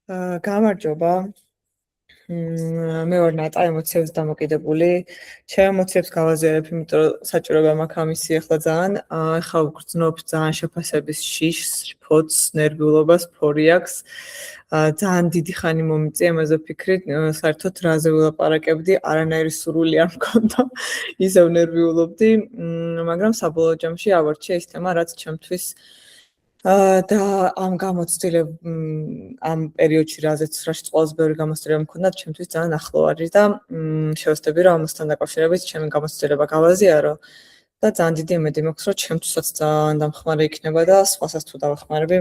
გამარჯობა. მე ვარ ნატა, ემოციებს დამოკიდებული. ჩემ ემოციებს გავაზიარებ, იმიტომ რომ საჭიროა მაქვს ამისი ახლა ძალიან. ახლა ვგრძნობ ძალიან შეფასების შიშს, ფოთს, ნერვიულობას, ფორიაქს. ძალიან დიდი ხანი მომიწია ამაზე ვფიქრით, საერთოდ რაზე ვილაპარაკებდი, არანაირი სურვილი არ მქონდა. ისევ ნერვიულობდი, მაგრამ საბოლოო ჯამში ავარჩია ის თემა, რაც ჩემთვის და ამ გამოცდილებ ამ პერიოდში რაზეც რაშიც ყველაზე ბევრი გამოცდილება მქონდა, ჩემთვის ძალიან ახლო არის და შევეცდები რომ ამასთან დაკავშირებით ჩემი გამოცდილება გავაზიარო და ძალიან დიდი იმედი მაქვს, რომ ჩემთვისაც ძალიან დამხმარე იქნება და სხვასაც თუ დავეხმარები,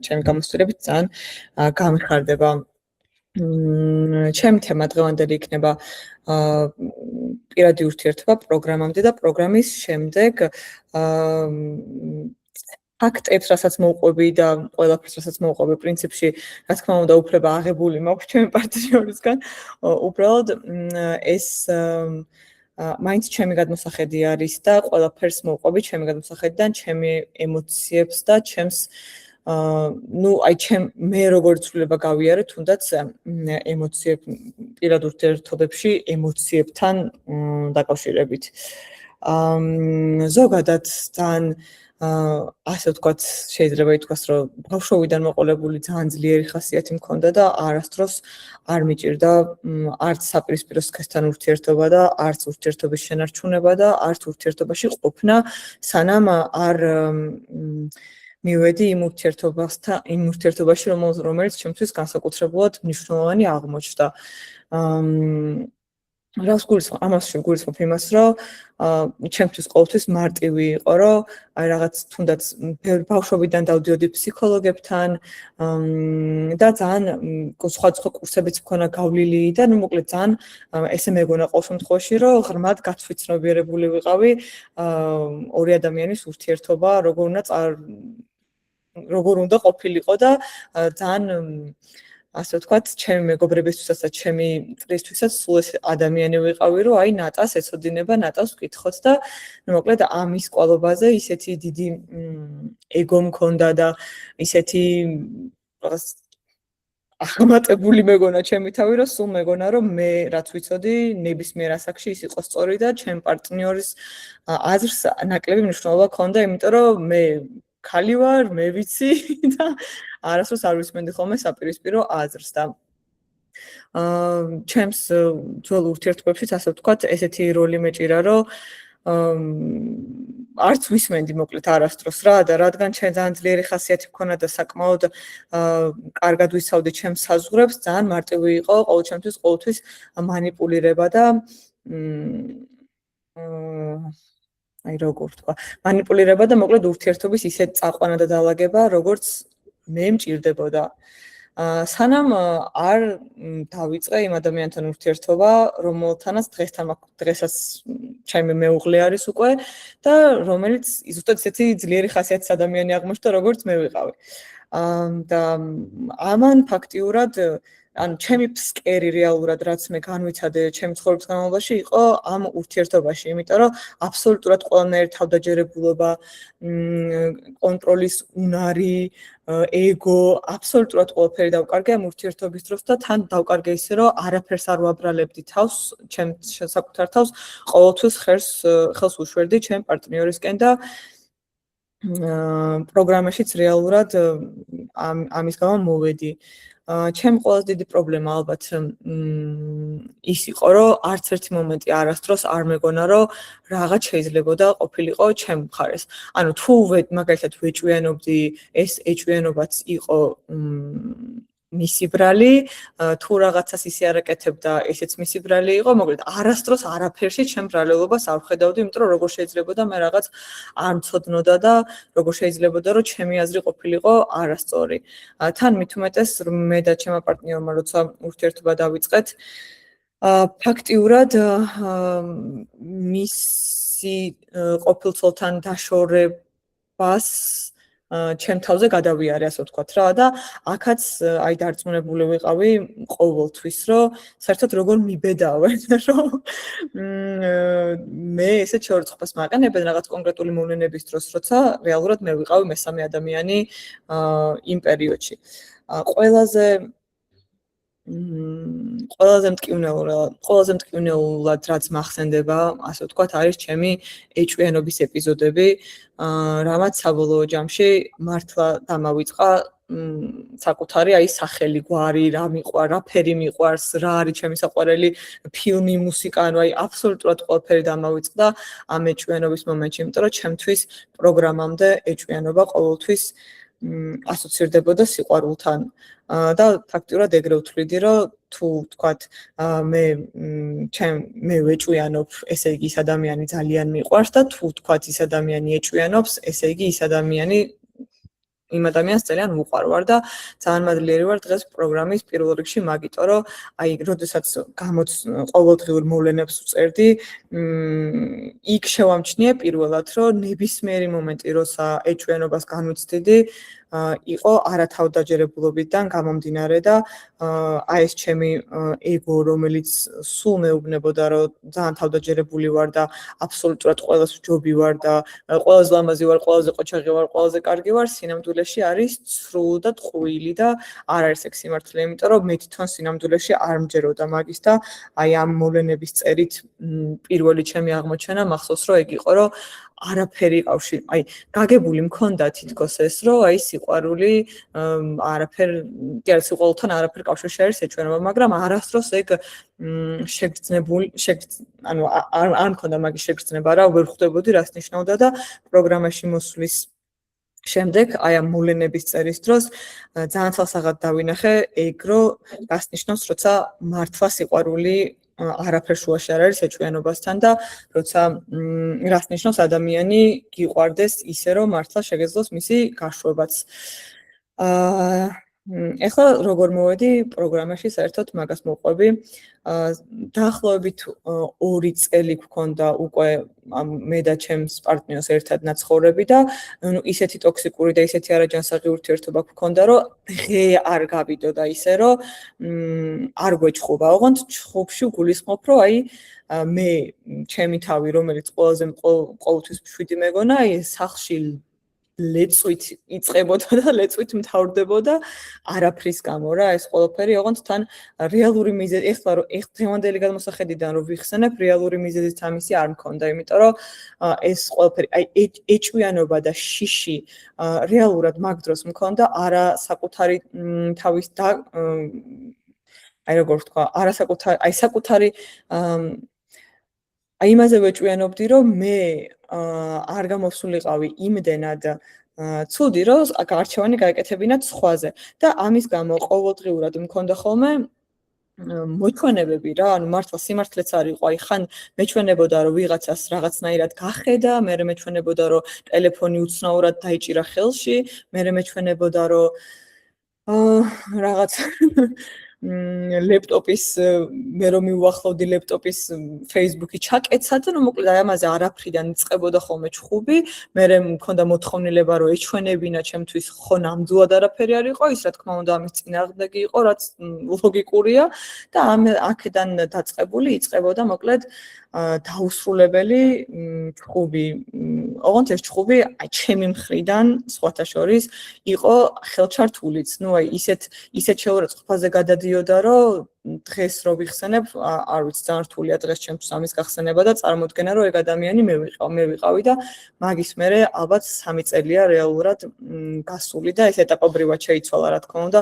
ჩემი გამოცდილებით ძალიან გამიხარდება. ჩემი თემა დღევანდელი იქნება პირადი ურთიერთობა პროგრამამდე და პროგრამის შემდეგ ფაქტებს, რასაც მოვყვები და ყველაფერს, რასაც მოვყვები, პრინციპში, რა თქმა უნდა, უფლება აღებული მაქვს ჩემი პარტნიორისგან. უბრალოდ ეს მაინც ჩემი გადმოსახედი არის და ყველაფერს მოვყვები ჩემი გადმოსახედიდან, ჩემი ემოციებს და ჩემს მე როგორ ცვლილება გავიარე, თუნდაც ემოციებ პირად ურთიერთობებში ემოციებთან დაკავშირებით. ზოგადად ძალიან ასე ვთქვათ, შეიძლება ითქვას, რომ ბავშვობიდან მოყოლებული ძალიან ძლიერი ხასიათი მქონდა და არასდროს არ მიჭირდა არც საპირისპირო სქესთან ურთიერთობა და არც ურთიერთობის შენარჩუნება და არც ურთიერთობაში ყოფნა, სანამ არ მივედი იმ ურთიერთობაში, რომელიც ჩემთვის განსაკუთრებულად მნიშვნელოვანი აღმოჩნდა. ამას შეგულისხმობ იმას, რომ ჩემთვის ყოველთვის მარტივი იყო, რომ აი რაღაც თუნდაც ბავშვობიდან დავდიოდი ფსიქოლოგებთან და ძალიან სხვადასხვა კურსებიც მქონა გავლილი და მოკლედ ძალიან ესე მეგონა ყოველ შემთხვევაში, რომ ღრმად გაცვიცნობიერებული ვიყავი ორი ადამიანის ურთიერთობა, როგორ უნდა ყოფილიყო და ძალიან ასე ვთქვათ, ჩემი მეგობრებისთვისაც და ჩემი წრისთვისაც სულ ეს ადამიანი ვიყავი, რომ აი ნატას ეცოდინება, ნატას ვკითხოთ და მოკლედ ამის კვალობაზე ისეთი დიდი ეგო მქონდა და ისეთი რაღაც აღმატებული მეგონა ჩემი თავი, რომ სულ მეგონა, რომ მე რაც ვიცოდი, ნებისმიერ ასაკში ის იყოს სწორი და ჩემ პარტნიორის აზრს ნაკლები მნიშვნელობა ჰქონდა, იმიტომ რომ მე ხალი ვარ, მე ვიცი და არასდროს არ ვისმენდი ხოლმე საპირისპირო აზრს და ჩემს ძველ ურთიერთობებშიც ასე ვთქვათ, ესეთი როლი მეჭირა, რომ არც ვისმენდი მოკლედ არასდროს რა და რადგან ჩემ ძალიან ძლიერი ხასიათი მქონა და საკმაოდ კარგად ვისავდი ჩემს საზღვრებს, ძალიან მარტივი იყო ყოველთვის მანიპულირება და აი როგორ ვთქვა, მანიპულირება და მოკლედ ურთიერთობის ისეთ წაყვანა და დალაგება, როგორც მე მჭირდებოდა. სანამ არ დავიწყე იმ ადამიანთან ურთიერთობა, რომელთანაც დღესაც ჩემი მეუღლე არის უკვე და რომელიც ზუსტად ისეთი ძლიერი ხასიათის ადამიანი აღმოჩნდა, როგორც მე ვიყავი. და ამან ფაქტიურად ანუ ჩემი ფსკერი რეალურად რაც მე განვიცადე ჩემი ცხოვრების განმავლობაში იყო ამ ურთიერთობაში, იმიტომ რომ აბსოლუტურად ყველანაირი თავდაჯერებულობა, კონტროლის უნარი, ეგო, აბსოლუტურად ყველაფერი დავკარგე ამ ურთიერთობის დროს და თან დავკარგე ისე რომ არაფერს არ ვაბრალებდი თავს, ჩემს საკუთარ თავს, ყოველთვის ხელს უშვერდი ჩემ პარტნიორისკენ და პროგრამაშიც რეალურად ამის გამო მოვედი. ჩემი ყველაზე დიდი პრობლემა ალბათ ის იყო, რომ არც ერთი მომენტი არასდროს არ მეგონა, რომ რაღაც შეიძლებოდა ყოფილიყო ჩემ მხარეს. ანუ თუ მაგალითად ვეჭვიანობდი, ეს ეჭვიანობაც იყო მისი ბრალი, თუ რაღაცას ისე არაკეთებდა, ესეც მისი ბრალი იყო, მოკლედ არასდროს არაფერში ჩემ ბრალეულობას არ ვხედავდი, იმიტომ რომ როგორ შეიძლებოდა მე რაღაც არ მცოდნოდა და როგორ შეიძლებოდა რომ ჩემი აზრი ყოფილიყო არასწორი. თან მით უმეტეს მე და ჩემმა პარტნიორმა როცა ურთიერთობა დავიწყეთ, ფაქტიურად მისი ყოფილწოლთან დაშორებას ჩემ თავზე გადავიარე, ასე ვთქვათ რა და აქაც აი დარწმუნებული ვიყავი ყოველთვის, რომ საერთოდ როგორ მიბედავენ, რომ მე ესეთ შორწყებას მაყენებენ რაღაც კონკრეტული მოვლენების დროს, როცა რეალურად მე ვიყავი მესამე ადამიანი იმ პერიოდში. ყველაზე მტკივნეულად რაც მახსენდება, ასე ვთქვათ, არის ჩემი ეჭვიანობის ეპიზოდები, რამაც საბოლოო ჯამში მართლა დამავიწყა საკუთარი სახელი, გვარი, რა მიყვარ, რა ფერი მიყვარს, რა არის ჩემი საყვარელი ფილმი, მუსიკა, ანუ აბსოლუტურად ყველაფერი დამავიწყდა ამ ეჭვიანობის მომენტში, იმიტომ რომ ჩემთვის პროგრამამდე ეჭვიანობა ყოველთვის ასოცირდებოდა სიყვარულთან და ფაქტიურად ეგრე ვთვლიდი, რომ თუ ვთქვათ, მე ვეჭვიანობ, ესე იგი ის ადამიანი ძალიან მიყვარს და თუ ვთქვათ ის ადამიანი ეჭვიანობს, ესე იგი ის ადამიანი იმ ადამიანს ძალიან უყვარვარ და ძალიან მადლიერი ვარ დღეს პროგრამის პირველ რიგში, მაგიტომ რომ როდესაც ყოველდღიურ მოვლენებს ვწერდი, იქ შევამჩნიე პირველად, რომ ნებისმიერი მომენტი, როცა ეჭვიანობას განვიცდიდი, იყო არათავდაჯერებულობიდან გამომდინარე და ეს ჩემი ეგო, რომელიც სულ მეუბნებოდა, რომ ძალიან თავდაჯერებული ვარ და აბსოლუტურად ყველას ვჯობი ვარ და ყველაზე ლამაზი ვარ, ყველაზე ყოჩაღი ვარ, ყველაზე კარგი ვარ, სინამდვილეში არის ცრუ და ტყუილი და არ არის ეგ სიმართლე, იმიტომ რომ მე თვითონ სინამდვილეში არ მჯეროდა მაგის და ამ მოვლენების წერით პირველი ჩემი აღმოჩენა მახსოვს, რომ ეგ იყო, რომ არაფერი კავშირი, გაგებული მქონდა თითქოს ეს, რომ სიყვარული სიყვარულთან არაფერი კავშირში არის ეჭვიანობა, მაგრამ არასდროს ეგ არ მქონდა მაგის შეგრძნება რა, ვერ ხვდებოდი რას ნიშნავდა და პროგრამაში მოსვლის შემდეგ ამ მოვლენების წერის დროს ძალიან ცალსაღად დავინახე ეგ, რომ რას ნიშნავს, როცა მართლა სიყვარული არაფერ შუაში არ არის ეჭვიანობასთან და როცა რას ნიშნავს ადამიანი გიყვარდეს ისე, რომ მართლა შეგეძლოს მისი გაშვებაც. ეხლა როგორ მოვედი პროგრამაში, საერთოდ მაგას მოვყვები. დაახლოებით 2 წელი გვქონდა უკვე მე და ჩემს პარტნიორს ერთად ნაცხოვრები და ისეთი ტოქსიკური და ისეთი არაჯანსაღი ურთიერთობა გვქონდა, რომ დღე არ გავიდოდა ისე, რომ არ გვეჭხობა. ოღონდ ჩხუბში გულისხმობ, რომ მე ჩემი თავი, რომელიც ყოველთვის მშვიდი მეგონა, სახლში ლეწვით იწყებოდა და ლეწვით მთავრდებოდა არაფრის გამო რა, ეს ყველაფერი, ოღონდ თან რეალური მიზეზი, ეხლა დღევანდელი გადმოსახედიდან რომ ვიხსენებ, რეალური მიზეზიც ამისი არ მქონდა, იმიტომ რომ ეს ყველაფერი, ეჭვიანობა და შიში რეალურად მაგ დროს მქონდა, არა საკუთარი თავის და როგორ ვთქვა, არა საკუთარი იმაზე ვეჭვიანობდი, რომ მე არ გამოსულიყავი იმდენად ცუდი, რომ არჩევანი გაეკეთებინათ სხვაზე და ამის გამო ყოველდღიურად მქონდა ხოლმე მოჩვენებები რა, ანუ მართლა სიმართლეც არ იყო, ხან მეჩვენებოდა, რომ ვიღაცას რაღაცნაირად გახედა, მე მეჩვენებოდა, რომ ტელეფონი უცნაურად დაიჭირა ხელში, მე მეჩვენებოდა, რომ რაღაც ლეპტოპის მე რომ მივუახლოვდი ლეპტოპის Facebook-ი ჩაკეცა და მოკლედ ამაზე არაფრიდან იწყებოდა ხოლმე ჩხუბი, მე მქონდა მოთხოვნილება რომ ეჩვენებინა ჩემთვის ხო ნამდვილად არაფერი არ იყო, ის რა თქმა უნდა ამის წინააღმდეგი იყო, რაც ლოგიკურია და აქედან დაწყებული იწყებოდა მოკლედ დაუსრულებელი ჩხუბი. ოღონდ ეს ჩხუბი ჩემი მხრიდან სხვათა შორის იყო ხელჩართულიც, ისეთ შეურაცხყოფაზე გადადიოდა, რომ დღეს რო ვიხსენებ, არ ვიცი, ძალიან რთულია დღეს ჩემთვის ამის გახსენება და წარმოდგენა, რომ ეგ ადამიანი მე ვიყავი და მაგის მერე ალბათ 3 წელია რეალურად გასული და ეს ეტაპობრივად შეიცვალა, რა თქმა უნდა,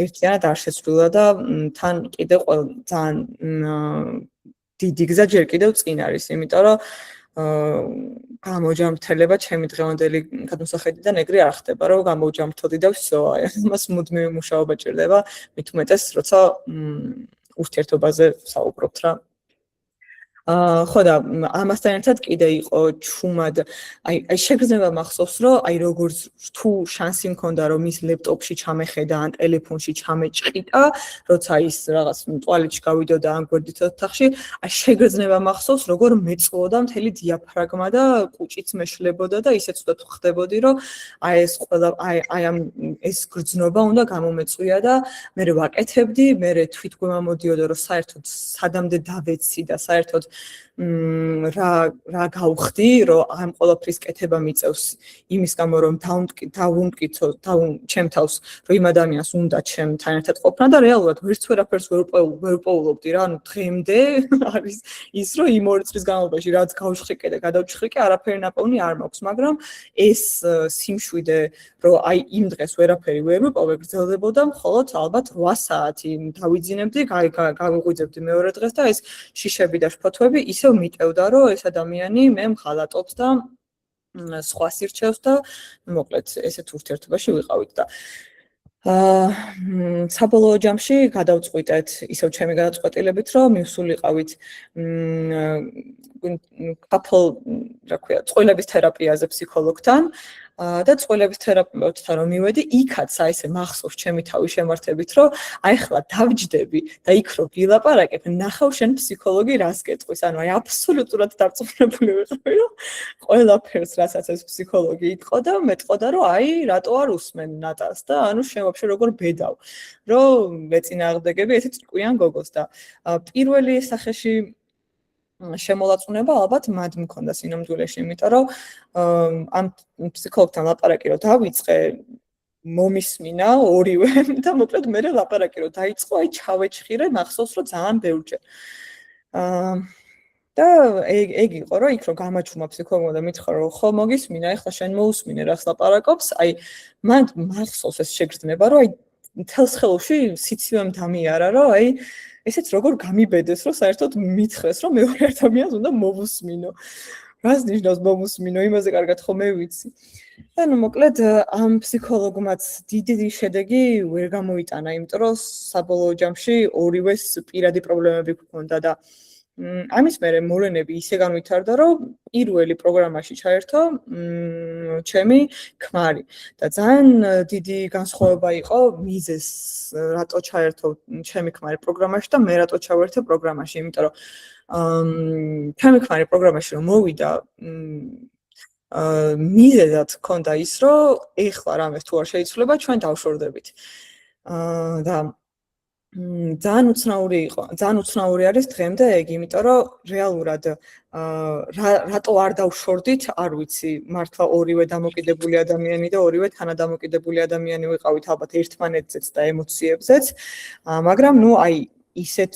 ერთიანად არ შეცვლილა და თან კიდევ ძალიან დიდი გზა ჯერ კიდევ წინ არის, იმიტომ რომ გამოჯამრთელება ჩემი დღევანდელი გადმოსახედიდან ეგრე არ ხდება, რომ გამოჯამრთელდი და всё, მას მუდმივი მუშაობა ჭირდება, მით უმეტეს, როცა ურთიერთობაზე საუბრობთ რა. ხო და ამასთან ერთად კიდე იყო ჩუმად, შეგრძნება მახსოვს, რომ როგორც თუ შანსი მქონდა, რომ ის ლეპტოპში ჩამეხედა ან ტელეფონში ჩამეჭყიტა, როცა ის რაღაც ტუალეტში გავიდოდა ან გვერდით ოთახში, შეგრძნება მახსოვს, როგორ მეწყლოდა მთელი დიაფრაგმა და კუჭიც მეშლებოდა და ისეც უნდა ხდებოდი, რომ ეს გრძნობა უნდა გამომეწვია და მე ვაკეთებდი, მე თვითგვემამოდიოდა, რომ საერთოდ სადამდე დავეცი და საერთოდ რა გავხდი, რომ ამ ყოველფრის კეთება მიწევს იმის გამო, რომ დავუმტკიცო ჩემ თავს, რომ იმ ადამიანს უნდა ჩემთან ერთად ყოფნა და რეალურად ვერც ვერაფერს ვერ პოულობდი რა, ანუ დღემდე არის ის, რომ იმ 2 წლის განმავლობაში რაც გავშხრიკე და გადავჩხრიკე, არაფერი ნაპოვნი არ მაქვს, მაგრამ ეს სიმშვიდე, რომ აი იმ დღეს ვერაფერი ვერ მიპოვე, გრძელდებოდა მხოლოდ ალბათ 8 საათი დავიძინებდი, გავიღვიძებდი მეორე დღეს და ეს შიშები და შფოთვები ისევ მიტევდა, რომ ეს ადამიანი მე მხალატობს და სხვას ირჩევს და მოკლედ ესეთ ურთიერთობაში ვიყავით და საბოლოო ჯამში გადავწყვიტეთ ისევ ჩემი გადაწყვეტილებით, რომ მივსულიყავით რა ქვია, წყვილების თერაპიაზე ფსიქოლოგთან და წყვილების თერაპევტთან რომ მივედი, იქაც აი ესე მახსოვს ჩემი თავი შემართებით, რომ აი ხლა დავჯდები და იქ რო ვილაპარაკებ, ნახავ შენ ფსიქოლოგი რას გეტყვის, ანუ აი აბსოლუტურად დარწმუნებული ვიყავი, რომ ყველაფერს რასაც ეს ფსიქოლოგი იტყო და მეტყოდა, რომ აი რატო არ უსმენ ნატას და ანუ შენ ვაფშე როგორ ბედავ, რომ მეწინააღმდეგები ესეც ჭკვიან გოგოს და პირველი სახეში შემოლაწუნება ალბათ მად მქონდა სინამდვილეში, იმიტომ რომ ამ ფსიქოლოგთან ლაპარაკი რომ დავიწყე, მომისმინა ორივე და მოკლედ მე ლაპარაკი რომ დაიწყო, აი ჩავეჩხირე, მახსოვს რომ ძალიან ბევრჯერ. და ეგ იყო რომ იქ რომ გამაჩვმა ფსიქოლოგმა და მითხრა რომ ხო მოგისმინა, ეხლა შენ მოусმინე რას ლაპარაკობს, აი მან მახსოვს ეს შეგრძნება, რომ აი მთელს ხელში სიცივემ დამიარა, რომ აი ესეც როგორ გამიბედეს, რომ საერთოდ მითხრეს, რომ მეორე ადამიანს უნდა მოვუსმინო. რას ნიშნავს მოვუსმინო? იმაზე კარგად ხო მე ვიცი. და ნუ მოკლედ ამ ფსიქოლოგმაც დიდი შედეგი ვერ გამოიტანა, იმიტომ რომ საბოლოო ჯამში ორივეს პირადი პრობლემები ჰქონდა და ამის მერე მოვლენები ისე განვითარდა, რომ პირველი პროგრამაში ჩაერთო ჩემი ქმარი და ძალიან დიდი განსხვავება იყო მიზეს, რატო ჩაერთო ჩემი ქმარი პროგრამაში და მე რატო ჩავერთე პროგრამაში, იმიტომ რომ ჩემი ქმარი პროგრამაში რომ მოვიდა, მიზეზად ჰქონდა ის, რომ ეხლა რამეს თუ არ შეიცვლება, ჩვენ დავშორდებით. და ძალიან უცნაური არის დღემდე ეგ, იმიტომ რომ რეალურად რატო არ დავშორდით, არ ვიცი, მართლა ორივე დამოკიდებული ადამიანი და ორივე თანადამოკიდებული ადამიანი ვიყავით ალბათ ერთმანეთზეც და ემოციებზეც, მაგრამ ნუ აი ისეთ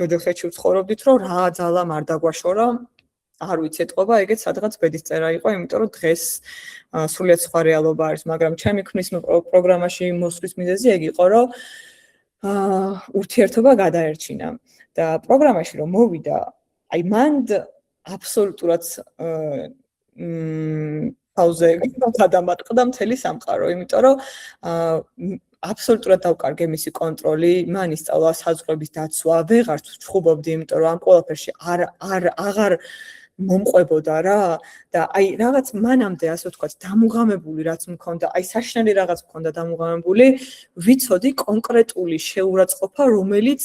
ჯოჯოხეთში ვცხოვრობდით, რომ რა ძალამ არ დაგვაშორა, არ ვიცი, ეთყობა ეგეც სადღაც ბედისწერა იყო, იმიტომ რომ დღეს სრულიად სხვა რეალობა არის, მაგრამ ჩემი ქმრის პროგრამაში მოსვლის მიზეზი ეგ იყო, რომ ურთიერთობა გადაერჩინა და პროგრამაში რომ მოვიდა, აი მან აბსოლუტურად პაუზე გადამატყდა მთელი სამყარო, იმიტომ რომ აბსოლუტურად დავკარგე მისი კონტროლი, მან ისწავლა საზღვრების დაცვა, ვეღარ ვჩხუბობდი, იმიტომ რომ ამ ყველაფერში აღარ მომყვებოდა რა და აი რაღაც მანამდე ასე ვთქვათ დამუღამებული რაც მქონდა, აი საშინელი რაღაც მქონდა დამუღამებული, ვიცოდი კონკრეტული შეურაცხყოფა, რომელიც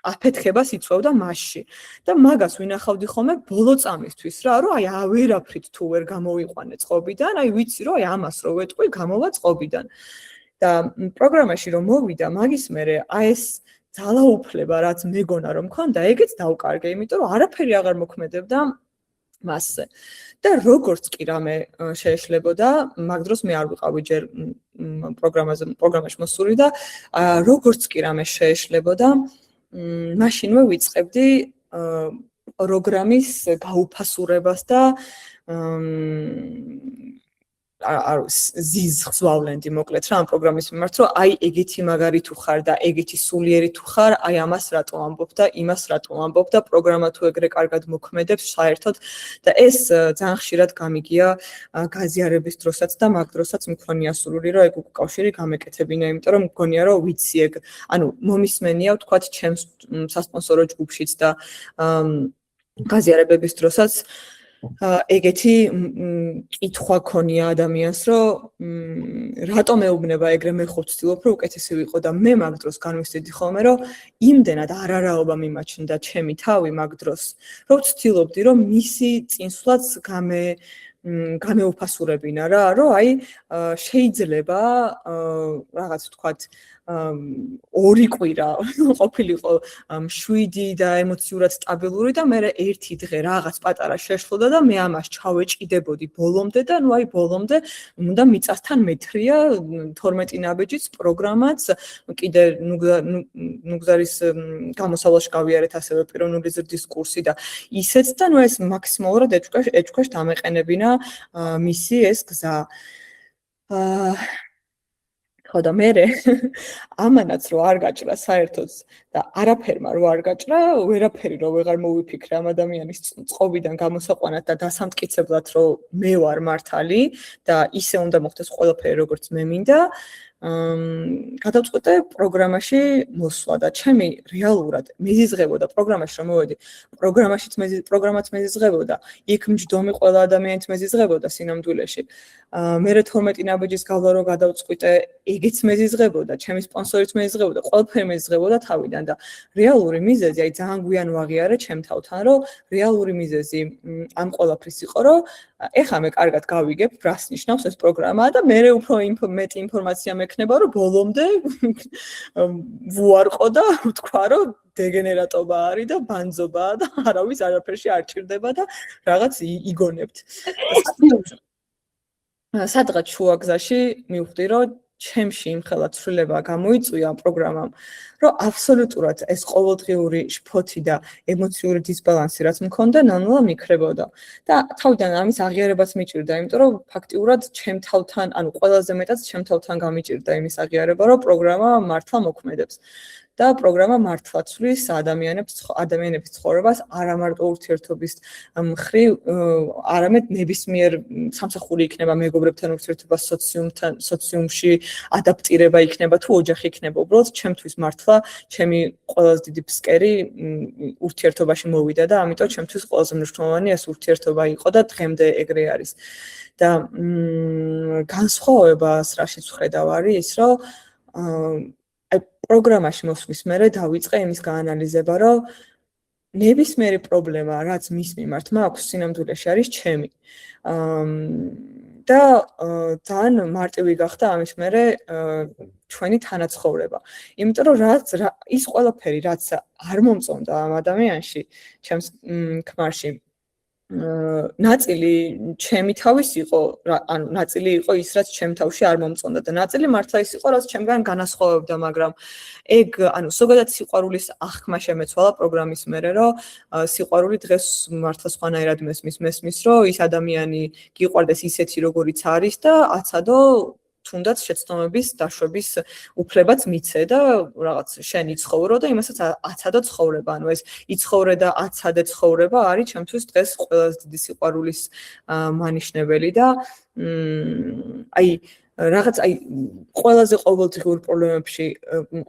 აფეთქებას იწვევდა მასში და მაგას ვინახავდი ხოლმე ბოლო წამისთვის რა, რომ აი ვერაფრით თუ ვერ გამოვიყვანე წყობიდან, აი ვიცი რომ აი ამას რო ვეტყვი, გამოვა წყობიდან. და პროგრამაში რომ მოვიდა, მაგის მერე აი ეს ძალაუფლება, რაც მეგონა რომ მქონდა, ეგეც დავკარგე, იმიტომ რომ არაფერი აღარ მოქმედებდა მასზე. და როგორც კი რამე შეეშლებოდა, მაგ დროს მე არ ვიყავი ჯერ პროგრამაში მოსული და როგორც კი რამე შეეშლებოდა, მაშინვე ვიწყებდი პროგრამის გაუფასურებას და ზიზღს ვავლენდი მოკლედ რა ამ პროგრამის მიმართ, რომ აი ეგეთი მაგარი თუ ხარ და ეგეთი სულიერი თუ ხარ, აი ამას რატო ამბობ და იმას რატო ამბობ და პროგრამა თუ ეგრე კარგად მოქმედებს საერთოდ და ეს ძალიან ხშირად გამიგია გაზიარების დროსაც და მაგ დროსაც მქონია სურვილი, რომ ეგ უკავშირი გამეკეთებინა, იმიტომ რომ მგონია რომ ვიცი ეგ, ანუ მომისმენია ვთქვათ ჩემს სასპონსორო ჯგუფშიც და გაზიარებების დროსაც ეგეთი კითხვა ქონია ადამიანს, რომ რატო მეუბნება ეგრე, მე ხო ვცდილობ, რომ უკეთესი ვიყო და მე მაგ დროს განვიხდიდი ხოლმე, რომ იმდენად არარაობა მიმაჩნდა ჩემი თავი მაგ დროს, რომ ვცდილობდი, რომ მისი წინსვლაც გამეუფასურებინა რა, რომ აი შეიძლება რაღაც ვთქვათ ორი კვირა ყოფილიყო 7 და ემოციურად სტაბილური და მე ერთი დღე რაღაც პატარა შეშლოდა და მე ამას ჩავეჭიდებოდი ბოლომდე და ნუ აი ბოლომდე უნდა მიწასთან მეთრია 12 ნაბეჯის პროგრამაც კიდე ნუგზარის გამოსავალში გავიარეთ ასევე პიროვნული ზრდის კურსი და ისეც და ნუ ეს მაქსიმალურად ეჭქვეშ დამეყენებინა მისი ეს გზა ხო და მე ამანაც რო არ გაჭრა საერთოდ და არაფერმა რო არ გაჭრა, ვერაფერი რო ვეღარ მოვიფიქრე ამ ადამიანის წყობიდან გამოსაყვანად და დასამტკიცებლად რომ მე ვარ მართალი და ისე უნდა მოხდეს ყველაფერი როგორც მე მინდა, გადავწყვიტე პროგრამაში მოსვლა და ჩემი რეალურად მეზიზღებოდა პროგრამაში რომ მოვედი, პროგრამაც მეზიზღებოდა, იქ მჯდომი ყველა ადამიანით მეზიზღებოდა სინამდვილეში. მე 12 ნაბეჯის გავლა რო გადავწყვიტე, ეგეც მეზიზღებოდა, ჩემი სპონსორიც მეზიზღებოდა, ყველაფერი მეზიზღებოდა თავიდან და რეალური მიზეზი, აი ძალიან გვიან ვაღიარე ჩემ თავთან, რომ რეალური მიზეზი ამ ყველაფრის იყო, რომ ეხლა მე კარგად გავიგებ, რას ნიშნავს ეს პროგრამა და მე უფრო მეტი ინფორმაცია მექნება, რომ ბოლომდე ვუარყო და ვთქვა, რომ დეგენერატობა არის და ბანძობაა და არავის არაფერში არ ჭირდება და რაღაც იგონებთ. სადღაც შუაგზაში მივხვდი, რომ ჩემში იმხელა ცვლილება გამოიწვია პროგრამამ, რომ აბსოლუტურად ეს ყოველდღიური შფოთი და ემოციური დისბალანსი რაც მქონდა, ნანულა მიქრებოდა. და თავიდან ამის აღიარებაც მიჭირდა, იმიტომ რომ ფაქტიურად ჩემ თავთან, ანუ ყველაზე მეტად ჩემ თავთან გამიჭირდა იმის აღიარება, რომ პროგრამა მართლა მოქმედებს. და პროგრამა მართლა ცვლის ადამიანების ცხოვრებას არა მარტო ურთიერთობის მხრივ, არამედ ნებისმიერ სამსახური იქნება მეგობრებთან ურთიერთობა სოციუმში, ადაპტირება იქნება თუ ოჯახი იქნება, უბრალოდ ჩემთვის მართლა ჩემი ყველაზე დიდი ფსკერი ურთიერთობაში მოვიდა და ამიტომ ჩემთვის ყველაზე მნიშვნელოვანი ეს ურთიერთობა იყო და დღემდე ეგრე არის. და განსხვავებას რაშიც ვხედავ არის ის, რომ პროგრამაში მოსვლის მერე დავიწყე იმის გაანალიზება, რომ ნებისმიერი პრობლემა, რაც მის მიმართ მაქვს, სინამდვილეში არის ჩემი. და ძალიან მარტივი გახდა ამის მერე ჩვენი თანაცხოვრება. იმიტომ რომ ის ყველაფერი, რაც არ მომწონდა ამ ადამიანში, ჩემს ქმარში, ნაწილი ჩემი თავის იყო, ანუ ნაწილი იყო ის, რაც ჩემ თავში არ მომწონდა და ნაწილი მართლა ის იყო, რაც ჩემგან განასხვავებდა, მაგრამ ეგ, ანუ ზოგადად სიყვარულის აღქმა შემეცვალა პროგრამის მერე, რომ სიყვარული დღეს მართლა სხვანაირად მესმის, რომ ის ადამიანი გიყვარდეს ისეთი, როგორიც არის და აცადო თუნდაც შეცდომების დაშვების უფლებაც მიცე და რაღაც შენ იცხოვრო და იმასაც აცადო ცხოვრება. ანუ ეს იცხოვრე და აცადე ცხოვრება არის ჩემთვის დღეს ყველაზე დიდი სიყვარულის მანიშნებელი და აი რაღაც აი ყველაზე ყოველდღიურ პრობლემებში,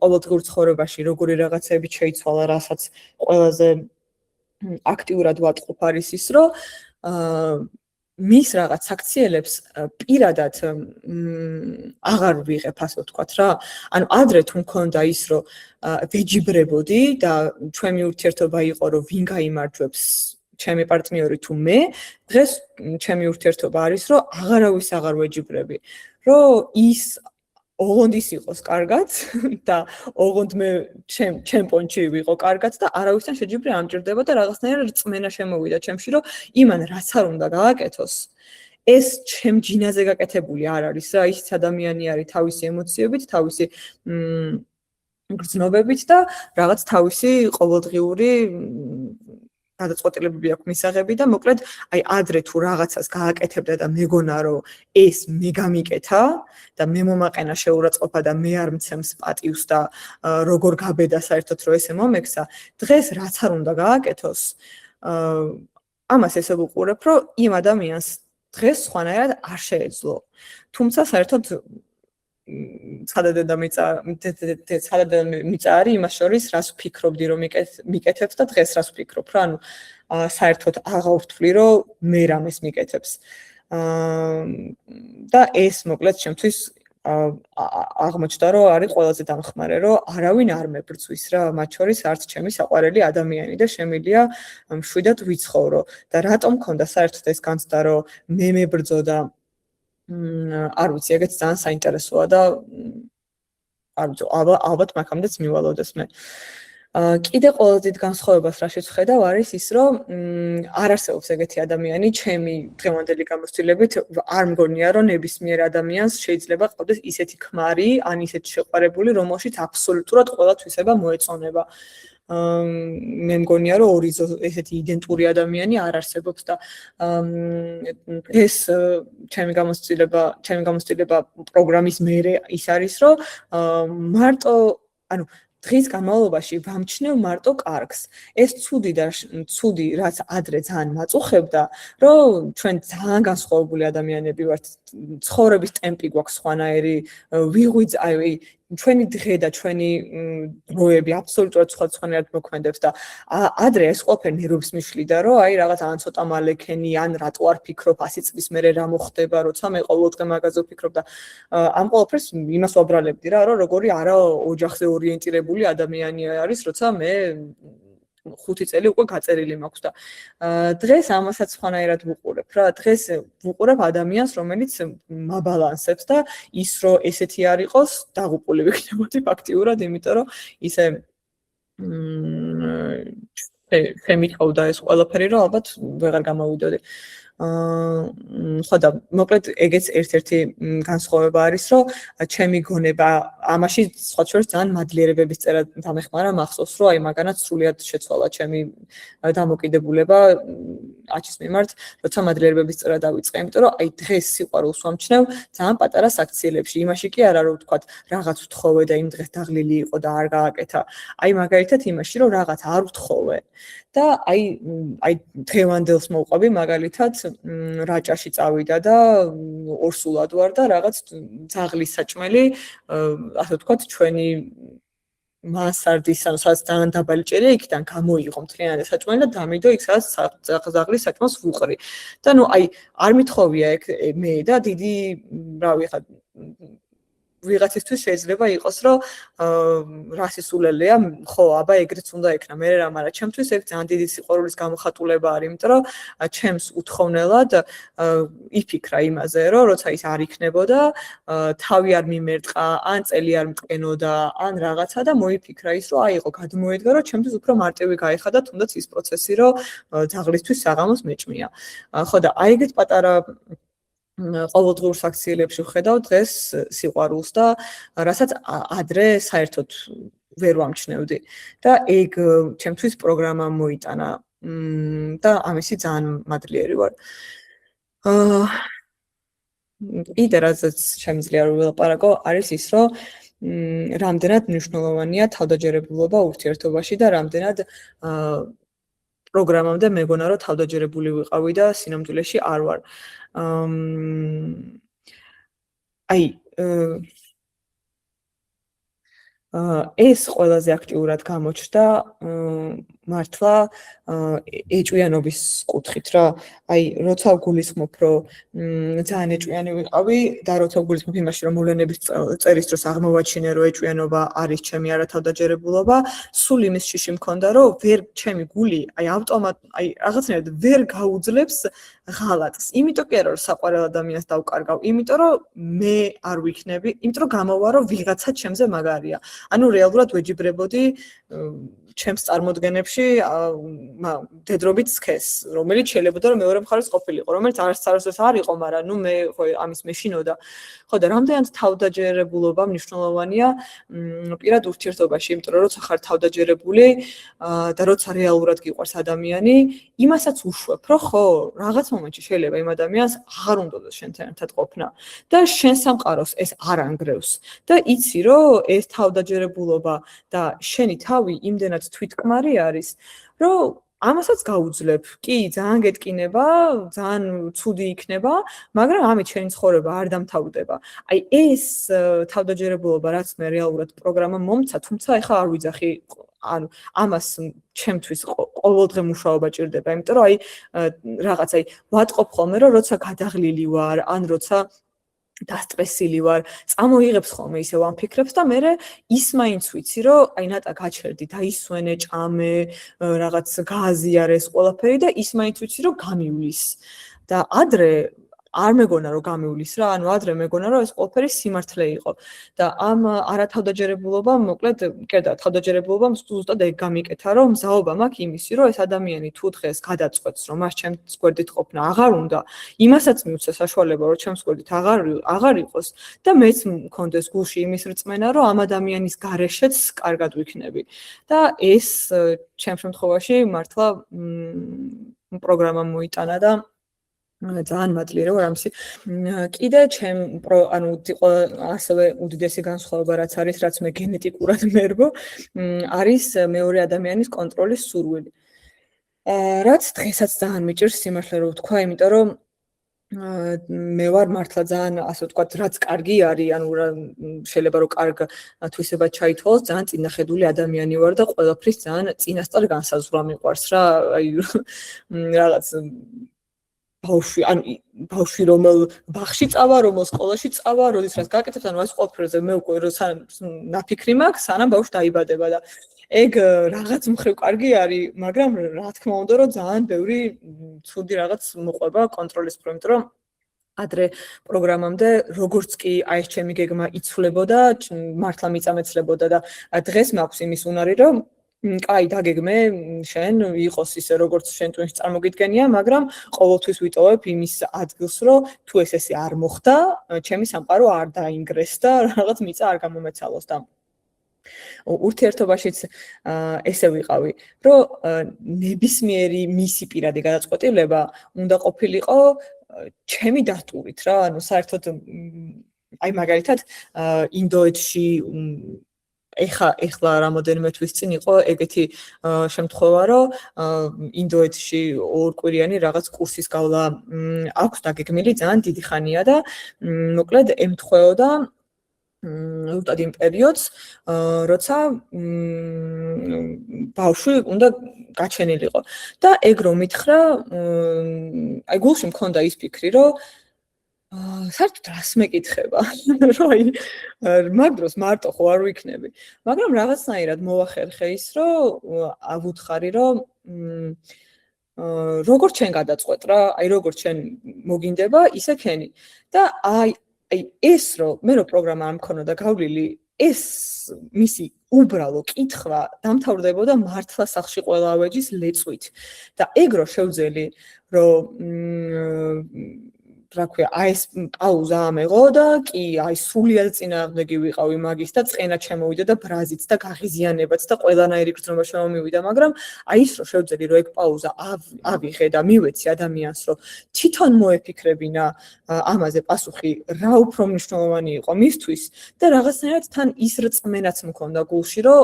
ყოველდღიურ ცხოვრებაში როგორი რაღაცები შეიცვალა, რასაც ყველაზე აქტიურად ვატყობ არის ის, რომ მის რაღაც აქციელებს პირადად აღარ ვიღებ, ასე ვთქვათ რა. ანუ ადრე თუ მქონდა ის, რომ ვეჯიბრებოდი და ჩვენი ურთიერთობა იყო, რომ ვინ გაიმარჯვებს, ჩემი პარტნიორი თუ მე, დღეს ჩემი ურთიერთობა არის, რომ აღარავის აღარ ვეჯიბრები. რომ ის ოღონდ ის იყოს კარგად და ოღონდ მე ჩემ პონჩი ვიყო კარგად და არავისთან შეჯიბრი არ მჭირდება და რაღაცნაირად რწმენა შემოვიდა ჩემში, რომ იმან რაც არ უნდა გააკეთოს, ეს ჩემ ჯინაზე გაკეთებული არ არის რა, ის ადამიანი არის თავისი ემოციებით, თავისი გრძნობებით და რაღაც თავისი ყოველდღიური გადაწყვეტილებები აქვს მისაღები და მოკლედ აი ადრე თუ რაღაცას გააკეთებდა და მეგონა რომ ეს მე გამიკეთა და მე მომაყენა შეურაცხყოფა და მე არ მცემს პატივს და როგორ გაბედა საერთოდ რომ ესე მომექცა, დღეს რაც არ უნდა გააკეთოს, ამას ესე ვუყურებ, რომ იმ ადამიანს დღეს სხვანაირად არ შეეძლო. თუმცა საერთოდ ცხადდა მიწა არის იმას შორის, რას ვფიქრობდი რომ მიკეთებს და დღეს რას ვფიქრობ რა, ანუ საერთოდ აღარ ვთვლი რომ მე რამეს მიკეთებს. და ეს მოკლედ ჩემთვის აღმოჩნდა, რომ არის ყველაზე დამხმარე, რომ არავინ არ მებრძვის რა, მათ შორის არც ჩემი საყვარელი ადამიანი და შემიძლია მშვიდად ვიცხოვრო. და რატომ მქონდა საერთოდ ეს განცდა, რომ მე მებრძო და არ ვიცი, ეგეც ძალიან საინტერესოა და არ ვიცი, ალბათ მაგამდეც მივალოდეს მე. კიდე ყველაზე დიდ განსხვავებას რაშიც ვხედავ არის ის, რომ არ არსებობს ეგეთი ადამიანი, ჩემი დღევანდელი გამოცდილებით არ მგონია, რომ ნებისმიერ ადამიანს შეიძლება ყავდეს ისეთი ქმარი, ან ისეთი შეყვარებული, რომელშიც აბსოლუტურად ყველა თვისება მოეწონება. მე მგონია, რომ ორი ესეთი იდენტური ადამიანი არ არსებობს და ეს ჩემი გამოცდილება პროგრამის მერე ის არის, რომ მარტო, ანუ დღის განმავლობაში ვამჩნევ მარტო კარგს. ეს ცუდი, რაც ადრე ძალიან მაწუხებდა, რომ ჩვენ ძალიან განსხვავებული ადამიანები ვართ. ცხოვრების ტემპი გვაქვს სხვანაირი, ჩვენი დღე და ჩვენი დროები აბსოლუტურად სხვადასხვანაირად მოქმედებს და ადრე ეს ყველაფერი ნერვებს მიშლიდა, რომ აი რაღაც ან ცოტა მალექენი, ან რატო არ ფიქრობ 100 წლის მერე რა მოხდება, როცა მე ყოველდღე მაგაზე ვფიქრობ და ამ ყველაფერს იმას ვაბრალებდი რა, რომ როგორი არა ოჯახზე ორიენტირებული ადამიანი არის, როცა მე 5 წელი უკვე გაწერილი მაქვს და დღეს ამასაც სხვანაირად ვუყურებ რა. დღეს ვუყურებ ადამიანს, რომელიც მაბალანსებს და ის რომ ესეთი არ იყოს, დაღუპული ვიქნებოდი ფაქტიურად, იმიტომ რომ ისე შემიყავდა ეს ყველაფერი, რომ ალბათ ვეღარ გამოვიდოდი. ხო და მოკლედ ეგეც ერთ-ერთი განსხვავება არის, რომ ჩემი გონება ამაში სხვა შორის ძალიან მადლიერებების წერა დამეხმარა, მახსოვს, რომ აი მაგანაც სრულიად შეცვალა ჩემი დამოკიდებულება აჩის მიმართ, როცა მადლიერებების წერა დავიწყე, იმიტომ რომ აი დღეს სიყვარულს ვამჩნევ ძალიან პატარა საქციელებში. იმაში კი არა, რომ ვთქვათ, რაღაც ვთხოვე და იმ დღეს დაღლილი იყო და არ გააკეთა. აი მაგალითად იმაში, რომ რაღაც არ ვთხოვე და აი დღევანდელს მოვყვები მაგალითად რაჭაში წავიდა და ორსულად ვარ და რაღაც ძაღლის საჭმელი, ასე ვთქვათ, ჩვენი მასარდის, ანუ სადაც ძალიან დაბალი ჭერია, იქიდან გამოიღო მთლიანად საჭმელი და დამიდო იქ, სადაც ძაღლის საჭმელს ვუყრი. და ნუ აი არ მithოვია ეგ მე და დიდი, რავი, ხა ვიღაცისთვის შეიძლება იყოს, რომ რა სისულელეა, ხო, აბა ეგრეც უნდა ექნა, მე რა, მაგრამ ჩემთვის ეგ ძალიან დიდი სიყვარულის გამოხატულება არის, იმიტომ რომ ჩემს უთხოვნელად იფიქრა იმაზე, რომ როცა ის არ იქნებოდა, თავი არ მიმერტყა, ან წელი არ მტკენოდა, ან რაღაცა და მოიფიქრა ის, რომ აიღო, გადმოედგა, რომ ჩემთვის უფრო მარტივი გაიხადა თუნდაც ის პროცესი, რომ ძაღლისთვის საღამოს მეჭმია. ხო და აი ეგეთ პატარა ყოველდღიურ საქციელებში ვხედავ დღეს სიყვარულს და რასაც ადრე საერთოდ ვერ ვამჩნევდი და ეგ ჩემთვის პროგრამა მოიტანა და ამისი ძალიან მადლიერი ვარ. კიდე რასაც შემიძლია რომ ვილაპარაკო არის ის, რომ რამდენად მნიშვნელოვანია თავდაჯერებულობა ურთიერთობაში და რამდენად პროგრამამდე მეგონა რომ თავდაჯერებული ვიყავი და სინამდვილეში არ ვარ. აი ეს ყველაზე აქტიურად გამოჩნდა მართლა ეჭვიანობის კუთხით რა. აი როცა გულისხმობ, რომ ძალიან ეჭვიანი ვიყავი და როცა გულისხმობ იმაში, რომ მოვლენების წერის დროს აღმოვაჩინე, რომ ეჭვიანობა არის ჩემი არათავდაჯერებულობა, სულ იმის შიში მქონდა, რომ ჩემი გული აი რაღაცნაირად ვერ გაუძლებს ღალატს. იმიტომ კი არა, რომ საყვარელ ადამიანს დავკარგავ, იმიტომ რომ მე არ ვიქნები, იმიტომ რომ გამოვა, რომ ვიღაცა ჩემზე მაგარია. ანუ რეალურად ვეჯიბრებოდი ჩემს წარმოდგენებში დედრობით სქეს, რომელიც შეიძლება რომ მეორე მხარეს ყოფილიყო, რომელიც არასდროს არ იყო, მაგრამ ნუ მე ხო ამის მეშინოდა. ხო და რამდენად თავდაჯერებულობა მნიშვნელოვანია პირად ურთიერთობაში, იმიტომ რომ როცა ხარ თავდაჯერებული და როცა რეალურად გიყვარს ადამიანი, იმასაც უშვებ, რომ ხო, რაღაც მომენტში შეიძლება იმ ადამიანს აღარ უნდაოს შენთან ერთად ყოფნა და შენ სამყაროს ეს არ ანგრევს და იცი, რომ ეს თავდაჯერებულობა და შენი თავი იმდენად თვითკმარი არის, რომ ამასაც გაუძლებ. კი, ძალიან გეტკინება, ძალიან ცუდი იქნება, მაგრამ ამით შენი ცხოვრება არ დამთავრდება. აი ეს თავდაჯერებულობა, რაც მე რეალურად პროგრამა მომცა, თუმცა ეხლა არ ვიძახი, ანუ ამას ჩემთვის ყოველდღე მუშაობა ჭირდება, იმიტომ რომ აი რაღაცა ვატყობ ხოლმე, რომ როცა გადაღლილი ვარ, ან როცა დასტრესილი ვარ, წამოიღებს ხოლმე ისევ ამ ფიქრებს და მე ის მაინც ვიცი, რომ აი ნატა გაჩერდი, დაისვენე, ჭამე, რაღაც გააზიარეს ყველაფერი და ის მაინც ვიცი, რომ გამივლის. და ადრე არ მეგონა რომ გამივლის რა, ანუ ადრე მეგონა რომ ეს ყველაფერი სიმართლე იყო. და ამ არათავდაჯერებულობა, მოკლედ, კედა, თავდაჯერებულობამ ზუსტად ეგ გამიკეთა, რომ მზაობა მაქვს იმისი, რომ ეს ადამიანი თუ დღეს გადაწყვეტს, რომ მას ჩემს გვერდით ყოფნა აღარ უნდა, იმასაც მიუცეს საშუალება, რომ ჩემს გვერდით აღარ იყოს და მეც მქონდეს გულში იმის რწმენა, რომ ამ ადამიანის გარეშეც კარგად ვიქნები. და ეს ჩემს შემთხვევაში მართლა პროგრამამ მოიტანა და ძალიან მადლიერე ვარ ამისი. კიდე ანუ იყო ასევე უდიდესი განსხვავება რაც არის, რაც მე გენეტიკურად მერგო, არის მეორე ადამიანის კონტროლის სურვილი. რაც დღესაც ძალიან მიჭირს სიმართლე რომ ვთქვა, იმიტომ რომ მე ვარ მართლა ძალიან ასე ვთქვათ, რაც კარგი არის, ანუ შეიძლება რომ კარგ თვისება ჩაითვალოს, ძალიან წინახედული ადამიანი ვარ და ყველაფრის ძალიან წინასწარ განსაზღვრა მიყვარს რა, აი რაღაც ბავშვი რომელ ბაღში წავა, რომელ სკოლაში წავა, როდესაც გაკეთებს, ანუ ეს ყველაფერზე მე უკვე ნაფიქრი მაქვს, სანამ ბავშვი დაიბადება და ეგ რაღაც მხრივ კარგი არის, მაგრამ რა თქმა უნდა, რომ ძალიან ბევრი ცუდი რაღაც მოყვება კონტროლის პრობლემა, იმიტომ რომ ადრე პროგრამამდე როგორც კი აი ეს ჩემი გეგმა იცვლებოდა, მართლა მიწამეცლებოდა და დღეს მაქვს იმის უნარი, რომ კაი დაგეგმე შენ იყოს ისე როგორც შენ ტვინში წარმოგიდგენია, მაგრამ ყოველთვის ვიტოვებ იმის ადგილს, რომ თუ ესე არ მოხდა, ჩემი სამყარო არ დაინგრეს და რაღაც მიწა არ გამომეცალოს და ურთიერთობაშიც ესე ვიყავი, რომ ნებისმიერი მისი პირადი გადაწყვეტილება უნდა ყოფილიყო ჩემი დატვირთვით რა, ანუ საერთოდ აი მაგალითად ინდოეთში ეხლა რამოდენიმე თვის წინ იყო ეგეთი შემთხვევა, რომ ინდოეთში ორკვირიანი რაღაც კურსის გავლა აქვს დაგეგმილი ძალიან დიდი ხანია და მოკლედ ემთხვეოდა ზუსტად იმ პერიოდს, როცა ბავშვი უნდა გაჩენილიყო. და ეგ რომ მითხრა, აი გულში მქონდა ის ფიქრი, რომ საერთოდ რას მეკითხება, რომ აი მაგ დროს მარტო ხო არ ვიქნები. მაგრამ რაღაცნაირად მოახერხე ის, რომ ავუთხარი, რომ როგორც შენ გადაწყვეტ რა, აი როგორც შენ მოგინდება, ისე ქენი. და აი ეს რომ მე რო პროგრამა არ მქონოდა გავლილი, ეს მისი უბრალო კითხვა დამთავრდებოდა მართლა სახლში ყველა ავეჯის ლეწვით. და ეგ რო შევძელი, რომ რა ქვია, აი ეს პაუზა ამეღო და კი, აი სულიად წინააღმდეგი ვიყავი მაგის და წენა ჩემოვიდა და ბრაზიც და გაღიზიანებაც და ყველანაირი გრძნობა შემომივიდა, მაგრამ აი ის რომ შევძელი, რომ ეგ პაუზა ავიღე და მივეცი ადამიანს, რომ თვითონ მოეფიქრებინა ამაზე პასუხი, რა უფრო მნიშვნელოვანი იყო მისთვის და რაღაცნაირად თან ის რწმენაც მქონდა გულში, რომ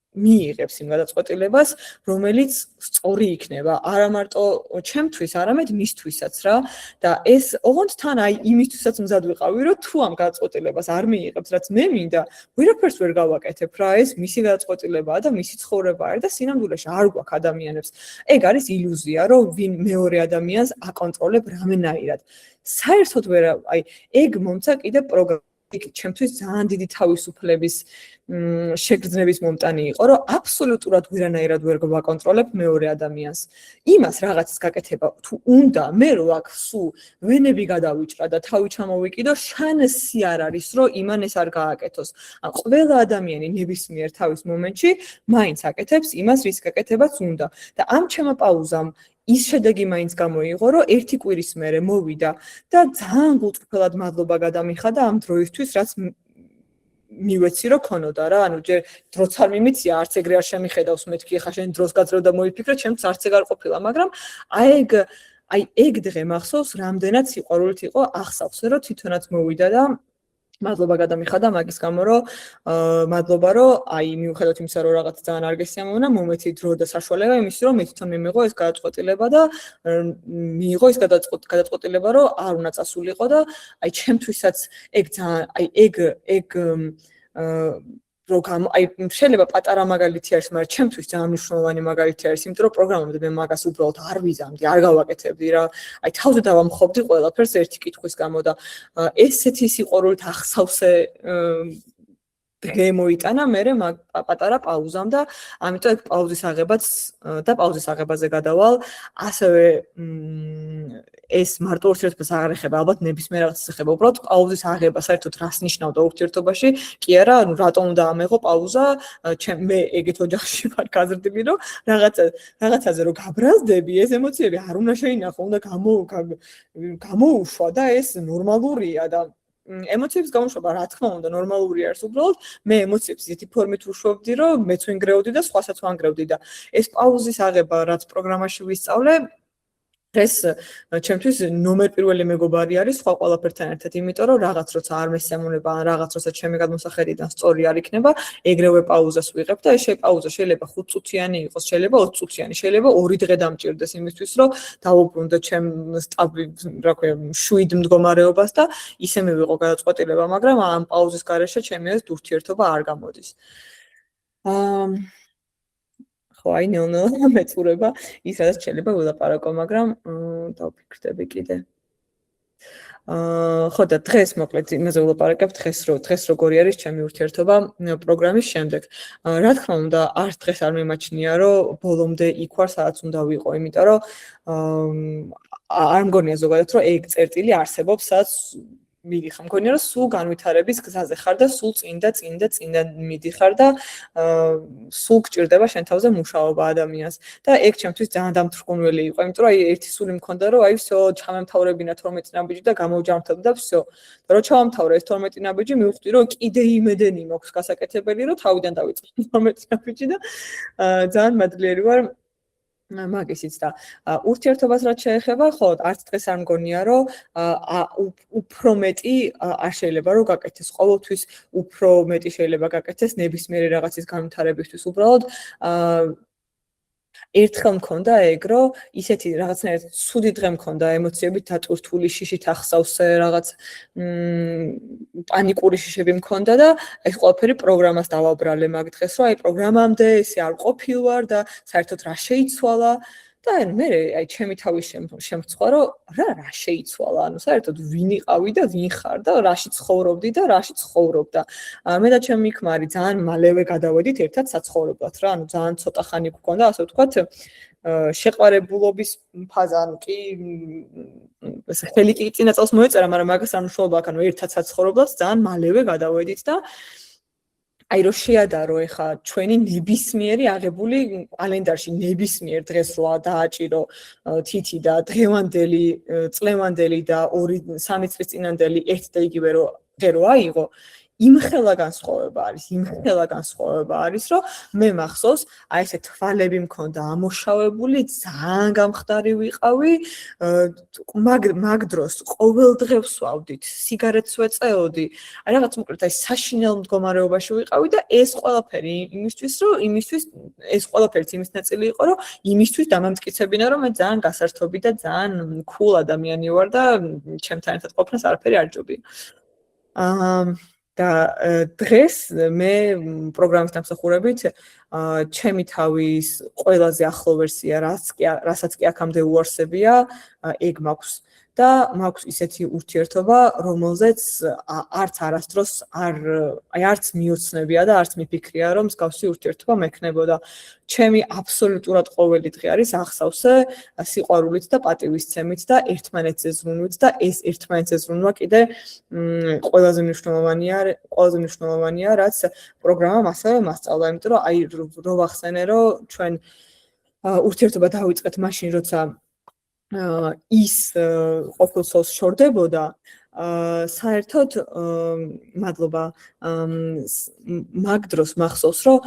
მიიღებს იმ გადაწყვეტილებას, რომელიც სწორი იქნება, არა მარტო ჩემთვის, არამედ მისთვისაც რა. და ეს ოღონდ თან აი იმისთვისაც მზად ვიყავი, რომ თუ ამ გადაწყვეტილებას არ მიიღებს, რაც მე მინდა, ვერაფერს ვერ გავაკეთებ რა, ეს მისი გადაწყვეტილებაა და მისი ცხოვრება არის და სინამდვილეში არ გვაქვს ადამიანებს. ეგ არის ილუზია, რომ ვინ მეორე ადამიანს აკონტროლებ რამენაირად. საერთოდ ვერ, აი ეგ მომცა კიდე პროგრამა ჩემთვის ძალიან დიდი თავისუფლების შეგრძნების მომტანი იყო, რომ აბსოლუტურად ვერანაირად ვერ გვაკონტროლებ მეორე ადამიანს. იმას რაღაცის გაკეთება თუ უნდა, მე რო აქ სულ ვენები გადავიჭრა და თავი ჩამოვიკიდო, შანსი არ არის, რომ იმან ეს არ გააკეთოს. ან ყველა ადამიანი ნებისმიერ თავის მომენტში მაინც აკეთებს იმას, რის გაკეთებაც უნდა. და ამ ჩემო პაუზამ ის შედეგი მაინც გამოიღო, რომ ერთი კვირის მერე მოვიდა და ძალიან გულწრფელად მადლობა გადამიხადა ამ დროისთვის, რაც მივეცი რომ ქონოდა რა, ანუ ჯერ დროც არ მიმიცია, არც ეგრე არ შემიხედავს, მეთქი ხა შენ დროს გაძლევ და მოიფიქრე, ჩემს არც ეგ არ ყოფილა, მაგრამ აი ეგ დღე მახსოვს, რამდენად სიყვარულით იყო ახსავსე, რომ თვითონაც მოვიდა და მადლობა გადამიხადა მაგის გამო, რომ მადლობა, რომ აი მიუხედავად იმისა, რომ რაღაც ძალიან არ გესიამოვნა, მომეცი დრო და საშუალება იმისი, რომ მე თვითონ მიმიღო ეს გადაწყვეტილება და მიიღო ეს გადაწყვეტილება, რომ არ უნდა წასულიყო და აი ჩემთვისაც ეგ ძალიან აი ეგ აი შეიძლება პატარა მაგალითი არის, მაგრამ ჩემთვის ძალიან მნიშვნელოვანი მაგალითი არის, იმიტომ რომ პროგრამამდე მე მაგას უბრალოდ არ ვიზამდი, არ გავაკეთებდი რა. აი თავზე დავამხობდი ყველაფერს ერთი კითხვის გამო და ესეთი სიყვარულით ახსავსე დღე მოიტანა, მერე პატარა პაუზამ და ამიტომ ეგ პაუზის აღებაც და პაუზის აღებაზე გადავალ. ასევე ეს მარტო ურთიერთობას აღარ ეხება, ალბათ ნებისმიერ რაღაცას ეხება. უბრალოდ პაუზის აღება საერთოდ რას ნიშნავდა ურთიერთობაში? კი არა, ანუ რატომ უნდა ამეღო პაუზა? მე ეგეთ ოჯახში ვარ გაზრდილი, რომ რაღაცაზე რომ გაბრაზდები, ეს ემოციები არ უნდა შეინახო, უნდა გამოუშვა და ეს ნორმალურია და ემოციების გამოშვება რა თქმა უნდა ნორმალური არის უბრალოდ მე ემოციებს ისეთი ფორმით ვუშვებდი რომ მეც ვინგრევდი და სხვასაც ვანგრევდი და ეს პაუზის აღება რაც პროგრამაში ვისწავლე ეს ჩემთვის ნომერ პირველი მეგობარი არის სხვა ყველაფერთან ერთად იმიტომ რომ რაღაც როცა არ მესიამონება ან რაღაც როცა ჩემი გადმოსახედიდან სწორი არ იქნება ეგრევე პაუზას ვიღებ და ეს პაუზა შეიძლება 5 წუთიანი იყოს შეიძლება 20 წუთიანი შეიძლება 2 დღე დამჭირდეს იმისთვის რომ დავუბრუნდე ჩემ რა ქვია შვიდ მდგომარეობას და ისე მივიღო გადაწყვეტილება მაგრამ ამ პაუზის გარეშე ჩემი ეს ურთიერთობა არ გამოდის ხო, აი ნელ-ნელა მეწურება ის რაც შეიძლება ვილაპარაკო, მაგრამ დავფიქრდები კიდე. ხო და დღეს მოკლედ იმაზე ვილაპარაკებ დღეს როგორი არის ჩემი ურთიერთობა პროგრამის შემდეგ. რა თქმა უნდა, არც დღეს არ მიმაჩნია, რომ ბოლომდე იქ ვარ, სადაც უნდა ვიყო, იმიტომ რომ არ მგონია ზოგადად, რომ ეგ წერტილი არსებობს, სადაც მიდიხარ. მგონია რომ სულ განვითარების გზაზე ხარ და სულ წინ და მიდიხარ და სულ გჭირდება შენ თავზე მუშაობა ადამიანს. და ეგ ჩემთვის ძალიან დამთრგუნველი იყო, იმიტომ რომ აი ერთი სული მქონდა რომ აი всё ჩამემთავრებინა 12 ნაბიჯი და გამოვჯამრთებ და всё. და რო ჩავამთავრე ეს 12 ნაბიჯი მივხვდი რომ კიდე იმედენი მაქვს გასაკეთებელი რომ თავიდან დავიწყე 12 ნაბიჯი და ძალიან მადლიერი ვარ მაგისიც და ურთიერთობას რაც შეეხება, ხო, არც დღეს არ მგონია, რომ უფრო მეტი არ შეიძლება რომ გაკეთდეს ყოველთვის, უფრო მეტი შეიძლება გაკეთდეს ნებისმიერი რაღაცის განვითარებისთვის. უბრალოდ ერთხელ მქონდა ეგ, რომ ისეთი რაღაცნაირად ცუდი დღე მქონდა ემოციებით დატვირთული, შიშით ახსავსე, რაღაც პანიკური შიშები მქონდა და ეს ყველაფერი პროგრამას დავაბრალე მაგ დღეს, რომ აი პროგრამამდე ესე არ ყოფილვარ და საერთოდ რა შეიცვალა და მე აი ჩემი თავის შემწვა რომ რა შეიცვალა, ანუ საერთოდ ვინ იყავი და ვინ ხარ და რაში ცხოვრობდი და რაში ცხოვრობ და მე და ჩემი ქმარი ძალიან მალევე გადავედით ერთად საცხოვრებლად რა, ანუ ძალიან ცოტა ხანი გვქონდა, ასე ვთქვათ, შეყვარებულობის ფაზა, ანუ კი ესე ხელი კი წინა წელს მოეწერა, მაგრამ მაგას არ მნიშვნელობა აქვს, ანუ ერთად საცხოვრებლად ძალიან მალევე გადავედით და აი რო შეადარო ეხა ჩვენი ნებისმიერი აღებული კალენდარში ნებისმიერ დღეს რა დააჭირო თითი და დღევანდელი წლევანდელი და 2-3 წლის წინანდელი ერთ და იგივე რო აიღო იმხელა განსხვავება არის, რომ მე მახსოვს, აი ესე თვალები მქონდა ამოშავებული, ძალიან გამხდარი ვიყავი, მაგ დროს ყოველ დღე ვსვავდით, სიგარეტს ვეწეოდი, აი რაღაც მოკლედ აი საშინელ მდგომარეობაში ვიყავი და ეს ყველაფერი იმისთვის ეს ყველაფერიც იმის ნაწილი იყო, რომ იმისთვის დამამტკიცებინა, რომ მე ძალიან გასართობი და ძალიან cool ადამიანი ვარ და ჩემთან ერთად ყოფნას არაფერი არ ჯობია. და დღეს მე პროგრამის დამსახურებით ჩემი თავის ყველაზე ახლო ვერსია, რასაც კი აქამდე უარსებია, ეგ მაქვს და მაქვს ისეთი ურთიერთობა, რომელზეც არც არასდროს არც მიოცნებია და არც მიფიქრია, რომ მსგავსი ურთიერთობა მექნებოდა. ჩემი აბსოლუტურად ყოველი დღე არის ახსავსე სიყვარულით და პატივისცემით და ერთმანეთზე ზრუნვით და ეს ერთმანეთზე ზრუნვა კიდე ყველაზე მნიშვნელოვანია, რაც პროგრამამ ასევე მასწავლა, იმიტომ რომ აი რო ვახსენე, რომ ჩვენ ურთიერთობა დავიწყეთ მაშინ, როცა ის ყოფილსხეულს შორდებოდა, საერთოდ მადლობა მაგ დროს მახსოვს, რომ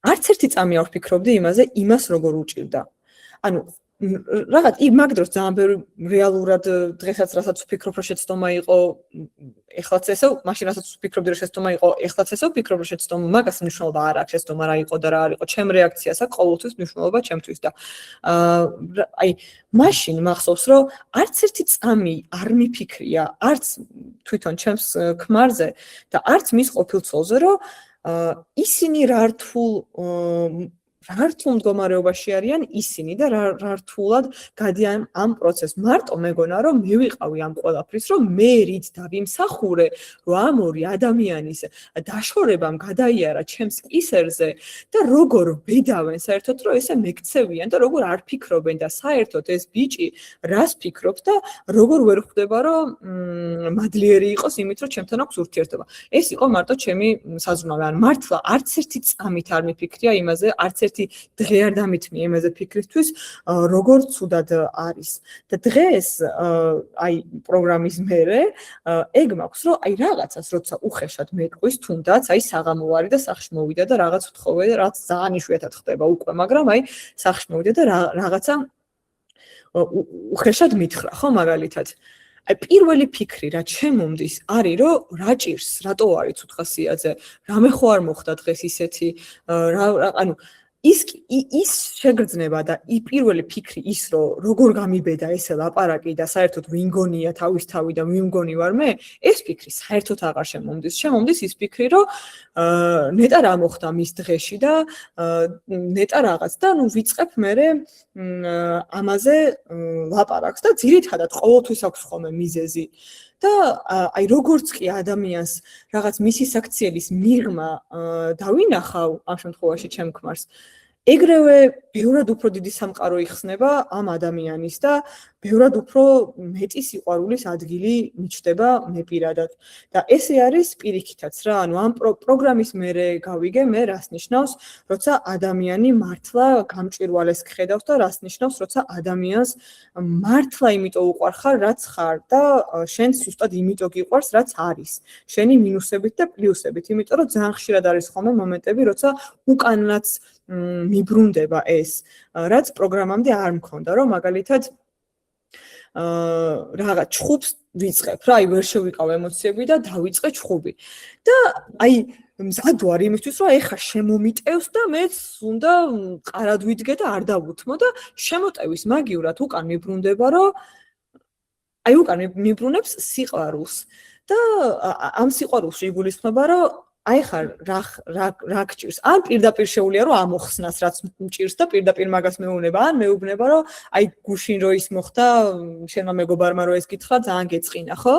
არც ერთი წამი არ ვფიქრობდი იმას როგორ უჭირდა. ანუ რაღაც მაგ დროს ძალიან ბევრი რეალურად დღესაც რასაც ვფიქრობ, რომ შეცდომა იყო, ეხლაც ესეო, მაშინ რასაც ვფიქრობდი, რომ შეცდომა იყო, ეხლაც ესეო ვფიქრობ, რომ შეცდომა, მაგას მნიშვნელობა არ აქვს, შეცდომა რა იყო და რა არ იყო. ჩემ რეაქციას აქვს ყოველთვის მნიშვნელობა ჩემთვის და აი მაშინ მახსოვს, რომ არც ერთი წამი არ მიფიქრია, არც თვითონ ჩემს ქმარზე და არც მის ყოფილ ცოლზე, რომ ისინი რა რთულ მდგომარეობაში არიან ისინი და რა რთულად გადიან ამ პროცესს. მარტო მეგონა რომ მე ვიყავი ამ ყველაფრის, რომ მე რით დავიმსახურე, რომ ამ ორი ადამიანის დაშორებამ გადაიარა ჩემს კისერზე და როგორ ვედავენ საერთოდ რომ ესე მეკცევიან და როგორ არ ფიქრობენ და საერთოდ ეს ბიჭი რას ფიქრობს და როგორ ვერ ხვდება რომ მადლიერი იყოს იმით რომ ჩემთან აქვს ურთიერთობა. ეს იყო მარტო ჩემი საზრუნავი. ან მართლა არც ერთი წამით არ მიფიქრია იმაზე, არც ერთი დღე არ დამითმია იმაზე ფიქრისთვის, როგორ ცუდად არის. და დღეს აი პროგრამის მერე ეგ მაქვს, რომ აი რაღაცას როცა უხეშად მეტყვის, თუნდაც აი საღამო ვარი და სახლში მოვიდა და რაღაც ვთხოვე, რაც ძალიან იშვიათად ხდება უკვე, მაგრამ აი სახლში მოვიდა და რაღაცა უხეშად მითხრა, ხო, მაგალითად. აი პირველი ფიქრი რა ჩემომდის არის რომ რა ჭირს, რატო არის ცუთხასიაძე, რამე ხო არ მოხდა დღეს ისეთი, ანუ ის შეგრძნება და პირველი ფიქრი ის რომ როგორ გამიბედა ესე ლაპარაკი და საერთოდ ვინ გონია თავის თავი და ვინ მგონი ვარ მე, ეს ფიქრი საერთოდ აღარ შემომდის. შემომდის ის ფიქრი რომ ნეტა რა მოხდა მის დღეში და ნეტა რაღაც და ნუ ვიწყებ მე ამაზე ლაპარაკს და ძირითადად ყოველთვის აქვს ხოლმე მიზეზი. და აი როგორც კი ადამიანს რაღაც მისი საქციელის მიღმა დავინახავ ამ შემთხვევაში ჩემ ქმარს, ეგრევე ბევრად უფრო დიდი სამყარო იხსნება ამ ადამიანის და ბევრად უფრო მეტი სიყვარულის ადგილი მიჩნდება მე პირადად. და ესე არის პირიქითაც რა, ანუ ამ პროგრამის მერე გავიგე მე რას ნიშნავს, როცა ადამიანი მართლა გამჭვირვალეს გხედავს და რას ნიშნავს, როცა ადამიანს მართლა იმიტომ უყვარხარ, რაც ხარ და შენ ზუსტად იმიტომ გიყვარს, რაც არის. შენი მინუსებით და პლუსებით, იმიტომ რომ ძალიან ხშირად არის ხოლმე მომენტები, როცა უკანაც მიბრუნდება ეს, რაც პროგრამამდე არ მქონდა, რომ მაგალითად რაღაც ჩხუბს ვიწყებ რა, აი ვერ შევიყავ ემოციები და დავიწყე ჩხუბი. და აი მზად ვარ იმისთვის, რომ ეხა შემომიტევს და მეც უნდა ყარად ვიდგე და არ დავუთმო და შემოტევის მაგივრად უკან მიბრუნდება, რომ აი უკან მიბრუნებს სიყვარულს. და ამ სიყვარულში იგულისხმება, რომ აი ხარ რა გჭირს. ან პირდაპირ შეუულია რომ ამოხსნას რაც მჭირს და პირდაპირ მაგას მეუბნება, ან მეუბნება რომ აი გუშინ რო ის მოხდა, შენმა მეგობარმა რო ეს გითხრა, ძალიან გეწყინა, ხო?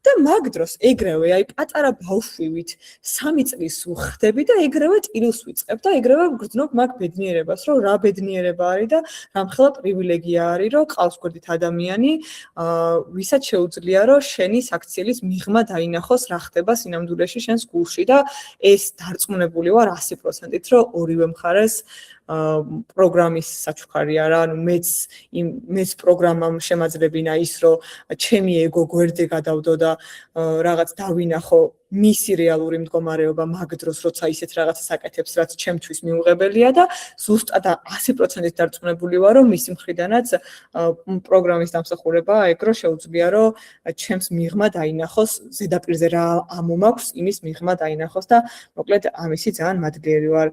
და მაგ დროს ეგრევე აი პატარა ბავშვივით 3 წლის ვხდები და ეგრევე ტილს ვიწყებ და ეგრევე ვგრძნობ მაგ ბედნიერებას, რომ რა ბედნიერება არის და რამხელა პრივილეგია არის, რომ ყავს გვერდით ადამიანი, ვისაც შეუძლია რომ შენი საქციელის მიღმა დაინახოს რა ხდება სინამდვილეში შენს გულში და ეს დარწმუნებული ვარ 100%-ით, რომ ორივე მხარეს პროგრამის საჩუქარი არა, ანუ მეც პროგრამამ შემაძლებინა ის, რომ ჩემი ეგო გვერდზე გადავდო და რაღაც დავინახო მისი რეალური მდგომარეობა მაგ დროს, როცა ისეთ რაღაცას აკეთებს, რაც ჩემთვის მიუღებელია და ზუსტად 100%-ით დარწმუნებული ვარ, რომ მისი მხრიდანაც პროგრამის დამსახურება ეგ რო შეუძლია, რომ ჩემს მიღმა დაინახოს, ზედაპირზე რა ამომაქვს, იმის მიღმა დაინახოს და მოკლედ ამისი ძალიან მადლიერი ვარ.